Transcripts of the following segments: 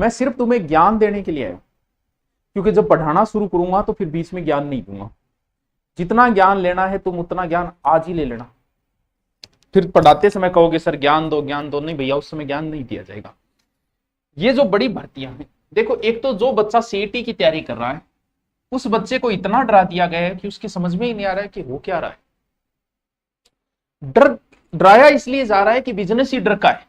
मैं सिर्फ तुम्हें ज्ञान देने के लिए आया, क्योंकि जब पढ़ाना शुरू करूंगा तो फिर बीच में ज्ञान नहीं दूंगा। जितना ज्ञान लेना है तुम उतना ज्ञान आज ही ले लेना। फिर पढ़ाते समय कहोगे सर ज्ञान दो ज्ञान दो, नहीं भैया उस समय ज्ञान नहीं दिया जाएगा। ये जो बड़ी भर्तियां हैं, देखो एक तो जो बच्चा सीईटी की तैयारी कर रहा है उस बच्चे को इतना डरा दिया गया है कि उसकी समझ में ही नहीं आ रहा है कि हो क्या रहा है। डराया इसलिए जा रहा है कि बिजनेस ही डर का है,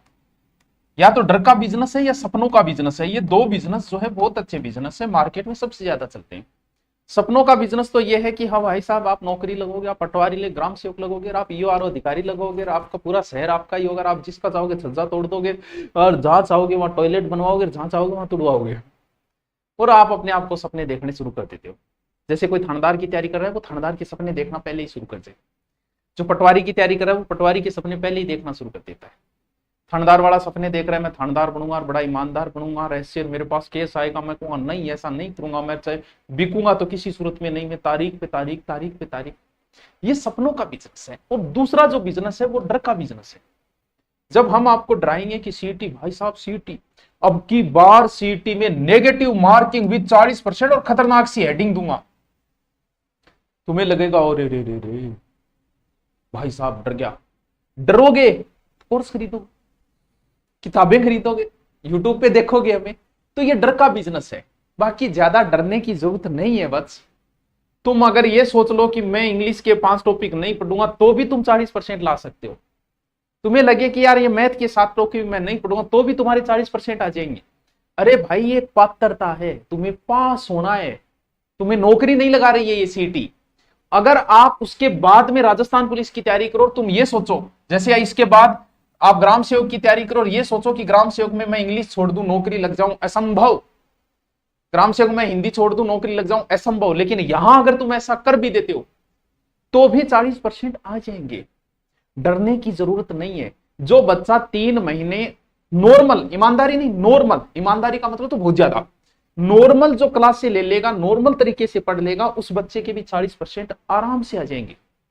या तो डर का बिजनेस है या सपनों का बिजनेस है। ये दो बिजनेस जो है बहुत अच्छे बिजनेस है, मार्केट में सबसे ज्यादा चलते हैं। सपनों का बिजनेस तो ये है कि हाँ भाई साहब आप नौकरी लगोगे, आप पटवारी ले ग्राम सेवक लगोगे, आप ईओआरओ अधिकारी लगोगे, आपका पूरा शहर आपका ही होगा, आप जिसका चाहोगे छज्जा तोड़ दोगे और जहां चाहोगे वहां टॉयलेट बनवाओगे, जहां चाहोगे वहां तुड़वाओगे, और आप अपने आप को सपने देखने शुरू कर देते हो। जैसे कोई थानेदार की तैयारी कर रहा है वो थानेदार के सपने देखना पहले ही शुरू कर दे, जो पटवारी की तैयारी कर रहा है वो पटवारी के सपने पहले ही देखना शुरू कर देता है। थानेदार वाला सपने देख रहा है मैं थानेदार बनूंगा, बड़ा ईमानदार बनूंगा, रहस्य मेरे पास केस आएगा, मैं कहूंगा नहीं ऐसा नहीं करूंगा, मैं चाहे बिकूंगा तो किसी सूरत में नहीं, मैं तारीख पे तारीख तारीख पे तारीख। ये सपनों का बिजनेस है। और दूसरा जो बिजनेस है वो डर का बिजनेस है। जब हम आपको डराएंगे कि सीईटी, भाई साहब सीईटी अब की बार सीईटी में नेगेटिव मार्किंग विद 40% और खतरनाक सी हेडिंग दूंगा, तुम्हें लगेगा अरे रे रे रे भाई साहब डर गया। डरोगे कोर्स खरीदो, किताबें खरीदोगे, यूट्यूब पे देखोगे हमें, तो ये डर का बिजनेस है। बाकी ज्यादा डरने की जरूरत नहीं है। बस तुम अगर ये सोच लो कि मैं इंग्लिश के 5 टॉपिक नहीं पढ़ूंगा तो भी तुम 40% ला सकते हो। तुम्हें लगे कि यार ये मैथ के 7 टॉपिक मैं नहीं पढ़ूंगा तो भी तुम्हारे 40% आ जाएंगे। अरे भाई ये पात्रता है, तुम्हें पास होना है, तुम्हें नौकरी नहीं लगा रही है ये सीईटी। अगर आप उसके बाद में राजस्थान पुलिस की तैयारी करो, तुम ये सोचो जैसे इसके बाद आप ग्राम सेवक की तैयारी करो और ये सोचो कि ग्राम सेवक में मैं इंग्लिश छोड़ दूं नौकरी लग जाऊं, असंभव। ग्राम सेवक में हिंदी छोड़ दूं नौकरी लग जाऊं, असंभव। लेकिन यहां अगर तुम ऐसा कर भी देते हो तो भी 40% आ जाएंगे। डरने की जरूरत नहीं है। जो बच्चा 3 महीने नॉर्मल, ईमानदारी नहीं, नॉर्मल, ईमानदारी का मतलब तो बहुत ज्यादा, नॉर्मल जो क्लास से ले लेगा, नॉर्मल तरीके से पढ़ लेगा, उस बच्चे के भी 40% आराम से आ जाएंगे।